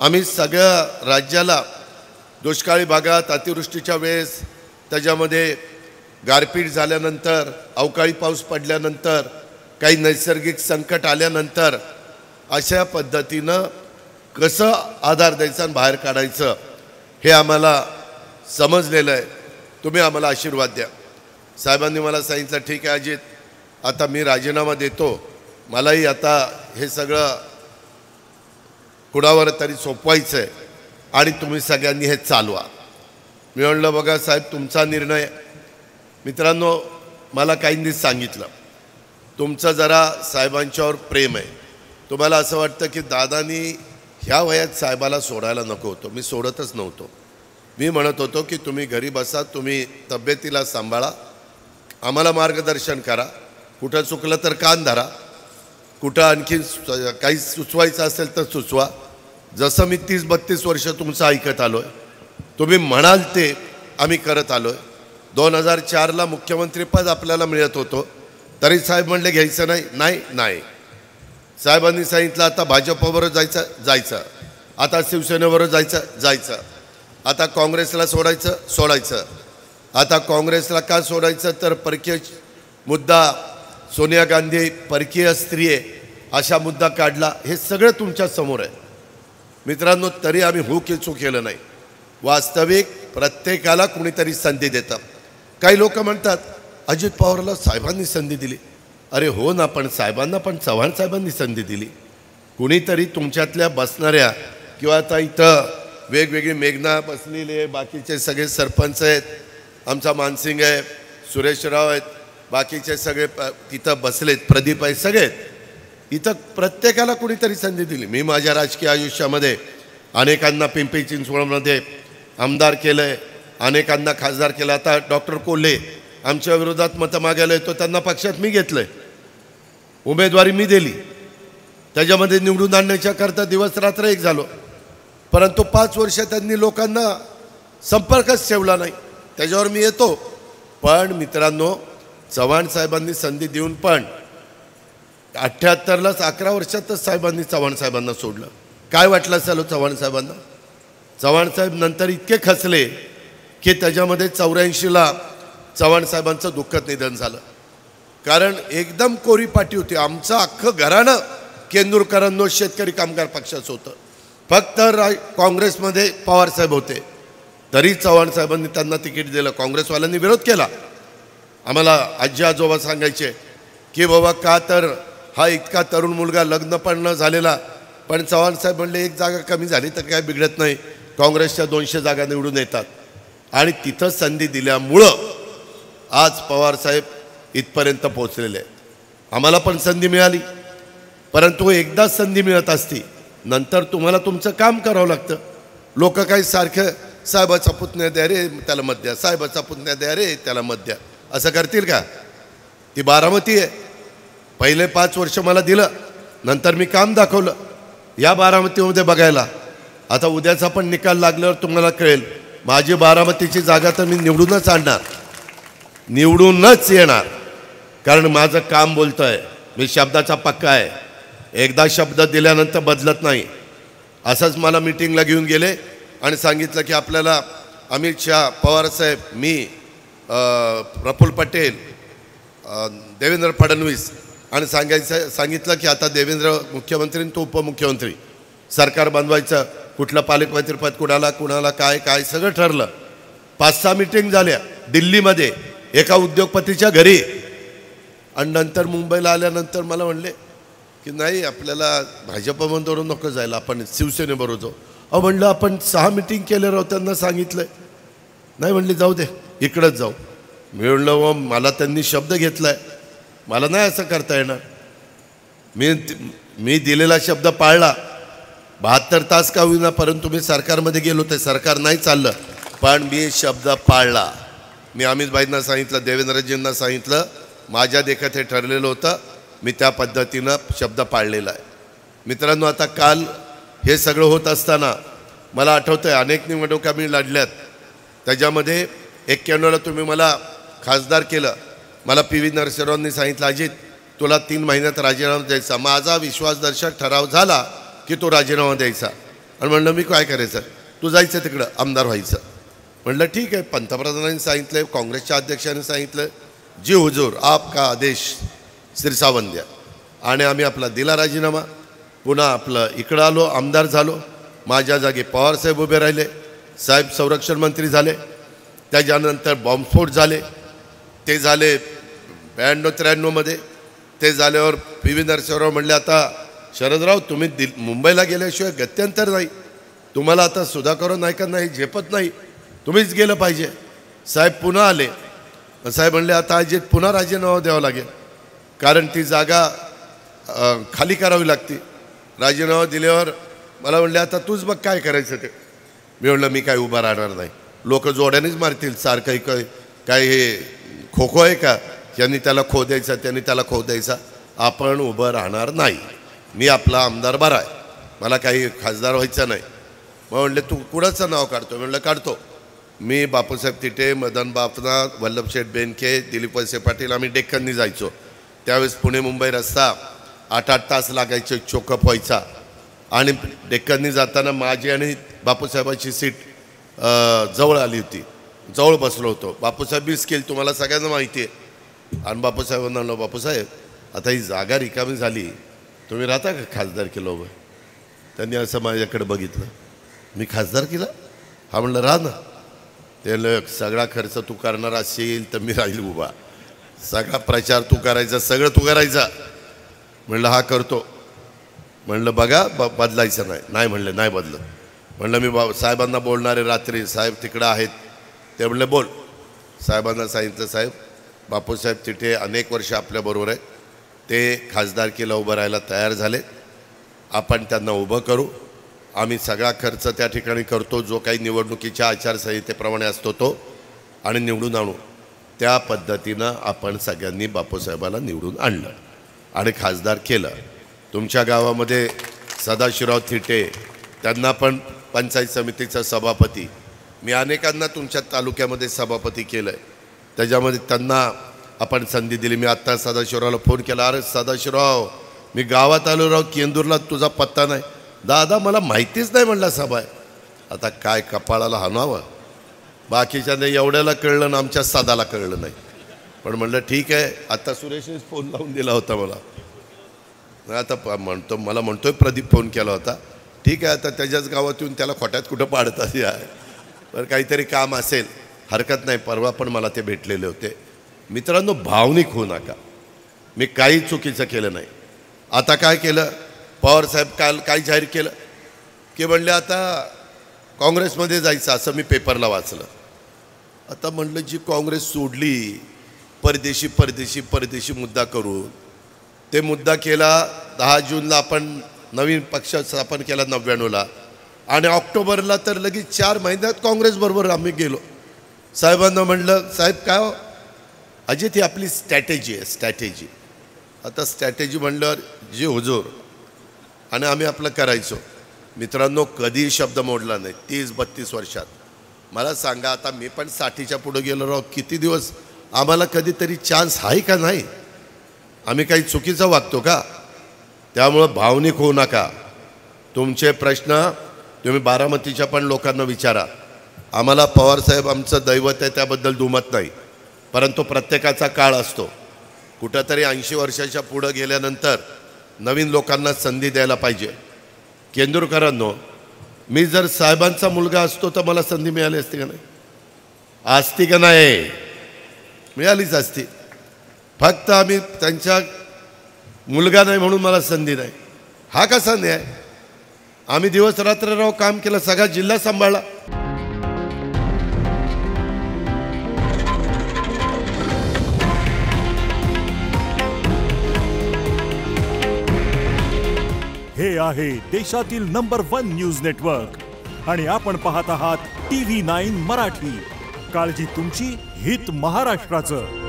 आम्ही सगळ्या राज्याला दुष्काळी भागात अतिवृष्टीच्या वेळेस त्याच्यामध्ये गारपीट झाल्यानंतर अवकाळी पाऊस पडल्यानंतर काही नैसर्गिक संकट आल्यानंतर अशा पद्धतीनं कसं आधार द्यायचा आणि बाहेर काढायचं हे आम्हाला समजलेलं आहे। तुम्ही आम्हाला आशीर्वाद द्या। साहेबांनी मला सांगितलं ठीक आहे अजित, आता मी राजीनामा देतो, मलाही आता हे सगळं कुणावर तरी सोपवायचं आहे आणि तुम्ही सगळ्यांनी हे चालवा। मी म्हणलं बघा साहेब तुमचा निर्णय। मित्रांनो, मला काहींनी सांगितलं तुमचं जरा साहेबांच्यावर प्रेम आहे, तुम्हाला असं वाटतं की दादानी ह्या वयात साहेबाला सोडायला नको होतं। मी सोडतच नव्हतो। मी म्हणत होतो की तुम्ही घरी बसा, तुम्ही तब्येतीला सांभाळा, आम्हाला मार्गदर्शन करा, कुठं चुकलं तर कान धरा, कुठं आणखी काही सुचवायचं असेल तर सुचवा। जसं मी 30-32 वर्ष तुमचं ऐकत आलो आहे, तुम्ही म्हणाल ते आम्ही करत आलो आहे। 2004ला मुख्यमंत्रीपद आपल्याला मिळत होतं, तरी साहेब म्हणले घ्यायचं नाही, नाही नाही। साहेबांनी सांगितलं आता भाजपवर जायचं, आता शिवसेनेवर जायचं, आता काँग्रेसला सोडायचं। आता काँग्रेसला का सोडायचं तर परकीय मुद्दा, सोनिया गांधी परकीय स्त्री आहे अशा मुद्दा काढला। हे सगळं तुमच्या समोर आहे मित्रांनो, तरी आम्ही हो की चूक केलं नाही। वास्तविक प्रत्येकाला कुणीतरी संधी देतं। काही लोक म्हणतात अजित पवारला साहेबांनी संधी दिली। अरे हो ना, पण साहेबांना पण चव्हाण साहेबांनी संधी दिली। कुणीतरी तुमच्यातल्या बसणाऱ्या किंवा आता इथं वेगवेगळी मेघना बसलेली आहे, बाकीचे सगळे सरपंच आहेत, आमचा मानसिंग आहे, सुरेशराव आहेत, बाकीचे सगळे तिथं बसलेत, प्रदीप आहे, सगळे इथं प्रत्येकाला कुणीतरी संधी दिली। मी माझ्या राजकीय आयुष्यामध्ये अनेकांना पिंपरी चिंचवडमध्ये आमदार केलं आहे, अनेकांना खासदार केलं। आता डॉक्टर कोल्हे आमच्या विरोधात मतं मागायला येतो, त्यांना पक्षात मी घेतलं आहे, उमेदवारी मी दिली, त्याच्यामध्ये निवडून आणण्याच्या करता दिवस रात्र एक झालो, परंतु 5 वर्ष त्यांनी लोकांना संपर्कच ठेवला नाही। त्याच्यावर मी येतो। पण मित्रांनो, चव्हाण साहेबांनी संधी देऊन पण 78लाच 11 वर्षातच साहेबांनी चव्हाण साहेबांना सोडलं। काय वाटलं असेल चव्हाण साहेबांना? चव्हाण साहेब नंतर इतके खचले की त्याच्यामध्ये 84ला चव्हाण साहेबांचं दुःखद निधन झालं। कारण एकदम कोरी पाटी होती। आमचं अख्खं घराणं केंदुरकरांनो शेतकरी कामगार पक्षाचं होतं, फक्त काँग्रेसमध्ये पवारसाहेब होते, तरी चव्हाण साहेबांनी त्यांना तिकीट दिलं। काँग्रेसवाल्यांनी विरोध केला। आम्हाला आजी आजोबा सांगायचे की बाबा का तर हा इतका तरुण मुलगा, लग्न पण न झालेला, पण चव्हाण साहेब म्हणले एक जागा कमी झाली तर काय बिघडत नाही, काँग्रेसच्या 200 जागा निवडून येतात। आणि तिथं संधी दिल्यामुळं आज पवारसाहेब इथपर्यंत पोहोचलेले आहेत। आम्हाला पण संधी मिळाली, परंतु एकदा संधी मिळत असती नंतर तुम्हाला तुमचं काम करावं लागतं। लोक काही सारखं साहेबाचा पुतण्या द्या रे त्याला मत द्या, साहेबाचा पुतण्या द्या रे त्याला मत द्या, असं करतील का? ती बारामती आहे, पहिले 5 वर्ष मला दिलं, नंतर मी काम दाखवलं या बारामतीमध्ये बघायला। आता उद्याचा पण निकाल लागल्यावर तुम्हाला कळेल, माझी बारामतीची जागा तर मी निवडूनच आणणार, निवडूनच येणार, कारण माझं काम बोलतंय, मी शब्दाचा पक्का आहे, एकदा शब्द दिल्यानंतर बदलत नाही। असंच मला मीटिंगला घेऊन गेले आणि सांगितलं की आपल्याला अमित शहा, पवारसाहेब, मी, प्रफुल्ल पटेल, देवेंद्र फडणवीस आणि सांगितलं की आता देवेंद्र मुख्यमंत्री तो उपमुख्यमंत्री, सरकार बनवायचं, कुठलं पालकमंत्रीपद कुणाला काय सगळं ठरलं। 5-6 मीटिंग झाल्या दिल्लीमध्ये एका उद्योगपतीच्या घरी, आणि नंतर मुंबईला आल्यानंतर मला म्हणले की नाही आपल्याला भाजपमधून नको जायला, आपण शिवसेनेबरोबर जाऊ। अहो म्हणलं आपण 6 मीटिंग केले राव, त्यांना सांगितलं नाही, म्हणले जाऊ दे इकडंच जाऊ। मी म्हणलं मला त्यांनी शब्द घेतलाय, मला नाही असं करता येणार, मी दिलेला शब्द पाळला। 72 तास का होईना, परंतु मी सरकारमध्ये गेलो, ते सरकार नाही चाललं, पण मी शब्द पाळला। मी अमितभाईंना सांगितलं, देवेंद्रजींना सांगितलं, माझ्या देखत हे ठरलेलं होतं, मी त्या पद्धतीनं शब्द पाळलेला आहे। मित्रांनो, आता काल हे सगळं होत असताना मला आठवतंय अनेक निवडणुका मी लढल्यात, त्याच्यामध्ये 91ला तुम्ही मला खासदार केलं। मला PV नरसिंहरावांनी सांगितलं अजित तुला 3 महिन्यात राजीनामा द्यायचा। माझा विश्वासदर्शक ठराव झाला की तो राजीनामा द्यायचा, आणि म्हणलं मी काय करायचं, तू जायचं तिकडं आमदार व्हायचं. म्हणलं ठीक आहे. पंतप्रधानांनी सांगितलं, काँग्रेसच्या अध्यक्षांनी सांगितलं, जी हुजूर आपका आदेश सिरसावन द्या. आणि आम्ही आपला दिला राजीनामा. पुन्हा आपलं इकडं आलो, आमदार झालो. माझ्या जागी पवारसाहेब उभे राहिले, साहेब संरक्षण मंत्री झाले. त्याच्यानंतर बॉम्बस्फोट झाले, ते झाले 92-93मध्ये. ते झाल्यावर पी व्ही नरसिंहराव म्हणले, आता शरदराव तुम्ही मुंबईला गेल्याशिवाय गत्यंतर नाही, तुम्हाला आता सुधाकर नायका नाही झेपत नाही, तुम्हीच गेलं पाहिजे. साहेब पुन्हा आले. साहेब म्हणले आता अजित पुन्हा राजीनामा द्यावा लागेल, कारण ती जागा खाली करावी लागते. राजीनामा दिल्यावर मला म्हणले आता तूच बघ काय करायचं ते. मी म्हणलं मी काय उभा राहणार नाही, लोक जोड्यानेच मारतील सारखं. काय हे खो खो आहे का, यांनी त्याला खो द्यायचा त्यांनी त्याला खो द्यायचा. आपण उभं राहणार नाही, मी आपला आमदार बरा आहे, मला काही खासदार व्हायचं नाही. मग म्हणले तू कुणाचं नाव काढतो. म्हणलं काढतो. मी बापूसाहेब तिटे, मदन बापना, वल्लभशेठ बेनके, दिलीप वळसे पाटील आम्ही डेक्कननी जायचो. त्यावेळेस पुणे मुंबई रस्ता 8-8 तास लागायचे, चोकअप व्हायचा. आणि डेक्कननी जाताना माझी आणि बापूसाहेबाची सीट जवळ आली होती, जवळ बसलो होतो. बापूसाहेब बी स्किल तुम्हाला सगळ्यांना माहिती आहे. आणि बापूसाहेबांना म्हणलं बापूसाहेब आता ही जागा रिकामी झाली, तुम्ही राहता का खासदार केलं उभं. त्यांनी असं माझ्याकडे बघितलं. मी खासदार केला. हा म्हणलं राहा ना. त्याला सगळा खर्च तू करणार असेल तर मी राहील उभा, सगळा प्रचार तू करायचा, सगळं तू करायचा. म्हणलं हा करतो. म्हणलं बघा बदलायचं नाही. नाही म्हणले नाही बदलत. म्हणलं मी साहेबांना बोलणारे रात्री, साहेब तिकडं आहेत. ते म्हणले बोल. साहेबांना सांगितलं साहेब बापूसाहेब तिथे अनेक वर्ष आपल्याबरोबर आहे, ते खासदारकीला उभं राहायला तयार झाले, आपण त्यांना उभं करू. आम्ही सगळा खर्च त्या ठिकाणी करतो, जो काही निवडणुकीच्या आचारसंहितेप्रमाणे असतो तो, आणि निवडून आणू. त्या पद्धतीनं आपण सगळ्यांनी बापूसाहेबाला निवडून आणलं आणि खासदार केलं. तुमच्या गावामध्ये सदाशिवराव थिटे, त्यांना पण पंचायत समितीचा सभापती, मी अनेकांना तुमच्या तालुक्यामध्ये सभापती केलं आहे, त्याच्यामध्ये त्यांना आपण संधी दिली. मी आत्ता सदाशिवरावला फोन केला, अरे सदाशिवराव मी गावात आलो राव, केंदूरला तुझा पत्ता नाही. दादा मला माहितीच नाही म्हणला सभा आहे. आता काय कपाळाला हाणावं, बाकीच्याने एवढ्याला कळलं ना, आमच्या सादाला कळलं नाही. पण म्हणलं ठीक आहे. आता सुरेशनेच फोन लावून दिला होता मला, आता म्हणतोय प्रदीप फोन केला होता. ठीक आहे, आता त्याच्याच गावात येऊन त्याला खोट्यात कुठं पाडतात यार, तर काहीतरी काम असेल, हरकत नाही. परवा पण मला ते भेटलेले होते. मित्रांनो भावनिक होऊ नका, मी काही चुकीचं केलं नाही. आता काय केलं, पवारसाहेब काल काय जाहीर केलं की म्हणले आता काँग्रेसमध्ये जायचं, असं मी पेपरला वाचलं. आता म्हणलं जी काँग्रेस सोडली, परदेशी परदेशी परदेशी मुद्दा करून, ते मुद्दा केला 10 जूनला आपण नवीन पक्ष स्थापन केला 99ला, आणि ऑक्टोबरला तर लगेच 4 महिन्यात काँग्रेसबरोबर आम्ही गेलो. साहेबांना म्हणलं साहेब काय अजित ही आपली स्ट्रॅटेजी आहे, स्ट्रॅटेजी. आता स्ट्रॅटेजी म्हणल्यावर जी हुजूर, आणि आम्ही आपलं करायचो. मित्रांनो कधीही शब्द मोडला नाही 30-32 वर्षात. मला सांगा आता मी पण 60च्या पुढे गेलो राव, किती दिवस आम्हाला कधीतरी चान्स आहे का नाही, आम्ही काही चुकीचं वागतो का. त्यामुळं भावनिक होऊ नका. तुमचे प्रश्न तुम्ही बारामतीच्या पण लोकांना विचारा. आम्हाला पवारसाहेब आमचं दैवत आहे त्याबद्दल दुमत नाही, परंतु प्रत्येकाचा काळ असतो. कुठंतरी 80 वर्षाच्या पुढं गेल्यानंतर नवीन लोकांना संधी द्यायला पाहिजे. केंदूरकरांनो, मी जर साहेबांचा मुलगा असतो तर मला संधी मिळाली असती का नाही, असती का नाही, मिळालीच असती. फक्त आम्ही त्यांच्या मुलगा नाही म्हणून मला संधी नाही, हा कसा न्याय. आम्ही दिवस रात्र राव काम केलं, सगळा जिल्हा सांभाळला. हे आहे देशातील नंबर 1 न्यूज नेटवर्क आणि आपण पाहत आहात TV9 मराठी. काळजी तुमची, हित महाराष्ट्राचं.